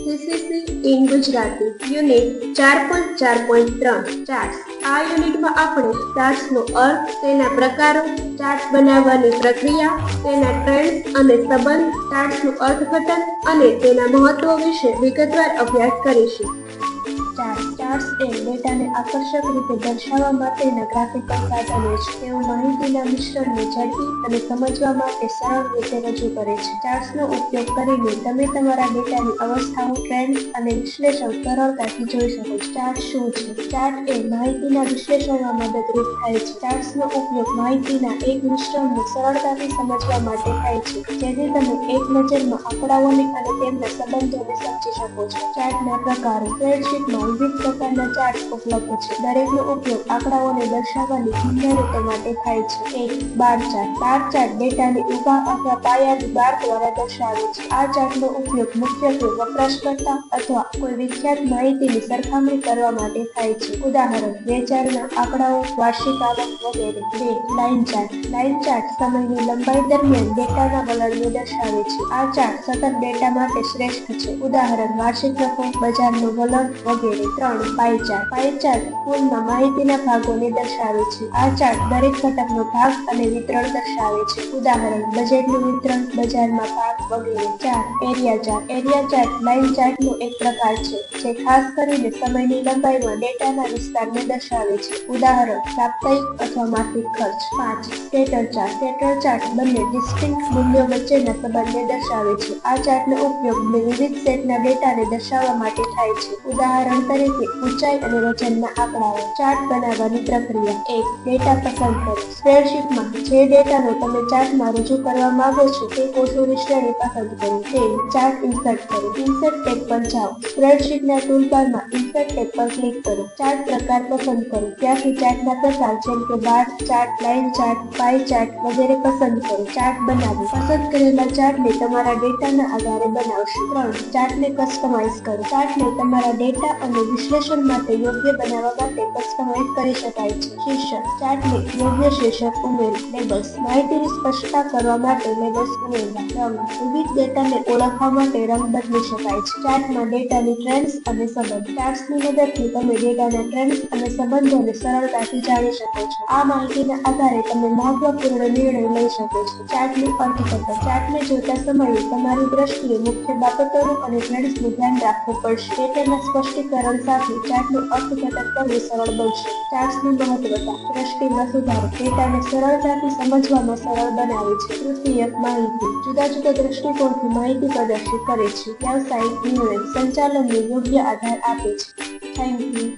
CCC in Gujarati unit 4.4.3 charts. આ યુનિટમાં આપણે ચાર્ટ્સનો અર્થ, તેના પ્રકારો, ચાર્ટ્સ બનાવવાની પ્રક્રિયા, તેના ટ્રેન્ડ્સ અને સંબંધ, ચાર્ટ્સનું અર્થઘટન અને તેના મહત્વ વિશે વિગતવાર અભ્યાસ કરીશું। ચાર્ટ્સ એ ડેટાને આકર્ષક રીતે દર્શાવવા માટેના ગ્રાફિકલ સાધનો છે। તેઓ માહિતીના મિશ્રણને ઝડપી અને સમજવા માટે સરળ રીતે રજૂ કરે છે। ચાર્ટ્સનો ઉપયોગ કરીને તમે તમારા ડેટાની અવસ્થાઓ, ટ્રેન્ડ્સ અને વિશ્લેષણ સરળતાથી જોઈ શકો છો। ચાર્ટ શું છે? ચાર્ટ એ માહિતીના વિશ્લેષણમાં મદદરૂપ થાય છે। ચાર્ટ્સનો ઉપયોગ માહિતીના એક મિશ્રણને સરળતાથી સમજવા માટે થાય છે, જેથી તમે એક નજરમાં આંકડાઓને અને તેમના સંબંધોને સમજી શકો છો। ચાર્ટના પ્રકારો। સ્પ્રેડશીટમાં વિવિધ પ્રકારના ચાર્ટ્સ ઉપલબ્ધ છે। દરેકનો ઉપયોગ આંકડાઓને દર્શાવવાની ભિન્ન રીતો માટે થાય છે। એક બાર ચાર્ટ। બાર ચાર્ટ ડેટાને ઊભા અથવા પાયાની બાર દ્વારા દર્શાવે છે। આ ચાર્ટનો ઉપયોગ મુખ્યત્વે વપરાશકર્તા અથવા કોઈ વિખ્યાત માહિતીની સરખામણી કરવા માટે થાય છે। ઉદાહરણ: વેચાણના આંકડાઓ, વાર્ષિક આવક વગેરે। બે લાઇન ચાર્ટ। લાઇન ચાર્ટ સમયની લંબાઈ દરમિયાન ડેટાના વલણને દર્શાવે છે। આ ચાર્ટ સતત ડેટા માટે શ્રેષ્ઠ છે। ઉદાહરણ: વાર્ષિક નફો, બજારનું વલણ વગેરે। ત્રણ પાઈ ચાર્ટ। પાઈ ચાર્ટ પૂલમાં માહિતીના ભાગોને દર્શાવે છે। આ ચાર્ટ દરેક ઘટકનો ભાગ અને વિતરણ દર્શાવે છે। ઉદાહરણ: બજેટનું વિતરણ, બજારમાં ભાગ વગેરે। ચાર area chart. Area chart line ચાર્ટનો એક પ્રકાર છે, જે ખાસ કરીને સમયની લંબાઈમાં ડેટાના વિસ્તારને દર્શાવે છે। ઉદાહરણ: સાપ્તાહિક અથવા માસિક ખર્ચ। પાંચ સ્કેટર ચાર્ટ। સ્કેટર ચાર્ટ બંને ડિસ્ટિંક્ટ મૂલ્યો વચ્ચેના સંબંધને દર્શાવે છે। આ ચાર્ટનો ઉપયોગ વિવિધ સેટના ડેટાને દર્શાવવા માટે થાય છે। ઉદાહરણ તરીકે ઊંચાઈ અને વજનના આંકડાઓ। ચાર્ટ બનાવવાની પ્રક્રિયા। એક ડેટા પસંદ કરો। સ્પ્રેડશીટમાં જે ડેટાનો તમે ચાર્ટમાં રજૂ કરવા માંગો છો તે કોષોની શ્રેણી પસંદ કરો। બે ચાર્ટ ઇન્સર્ટ કરો। ઇન્સર્ટ ટેબ પર જાઓ। સ્પ્રેડશીટના ટૂલબારમાં ઇન્સર્ટ ટેબ પર ક્લિક કરો। ચાર્ટ પ્રકાર પસંદ કરો। ત્યાંથી ચાર્ટના પ્રકાર જેમ કે બાર ચાર્ટ, લાઇન ચાર્ટ, પાઈ ચાર્ટ વગેરે પસંદ કરો। ચાર્ટ બનાવો। પસંદ કરેલા ચાર્ટને તમારા ડેટાના આધારે બનાવશો। ત્રણ ચાર્ટને કસ્ટમાઇઝ કરો। ચાર્ટને તમારા ડેટા અને વિશ્લેષણ માટે યોગ્ય બનાવવા માટે કસ્ટમાઇઝ કરી શકાય છે। શીર્ષક। ચાર્ટને યોગ્ય શીર્ષક ઉમેરો। લેબલ્સ। માહિતીની સ્પષ્ટતા કરવા માટે લેબલ્સ ઉમેરવા। રંગ। વિવિધ ડેટાને ઓળખવા માટે રંગ બદલી શકાય છે। ચાર્ટમાં ડેટાની ટ્રેન્ડ્સ અને સંબંધ। ચાર્ટ્સની મદદથી તમે ડેટાના ટ્રેન્ડ્સ અને સંબંધોને સરળતાથી જાણી શકો છો। આ માહિતીના આધારે તમે મહત્વપૂર્ણ નિર્ણય લઈ શકો છો। ચાર્ટનું અર્થઘટન। ચાર્ટને જોતા સમયે તમારી દ્રષ્ટિએ મુખ્ય બાબતોનું અને ટ્રેન્ડ્સનું ધ્યાન રાખવું પડશે। ડેટાના સ્પષ્ટીકરણ સાથે ચાર્ટનું અર્થઘટન કરવું સરળ બનશે। ચાર્ટ્સની મહત્વતા। દ્રષ્ટિમાં સુધારો। ડેટાને સરળતાથી સમજવામાં સરળ બનાવે છે। તૃતીયક માહિતી। જુદા જુદા દ્રષ્ટિકોણથી માહિતી પ્રદર્શિત કરે છે। વ્યાવસાયિક નિર્ણય સંચાલનને યોગ્ય આધાર આપે છે। Thank you.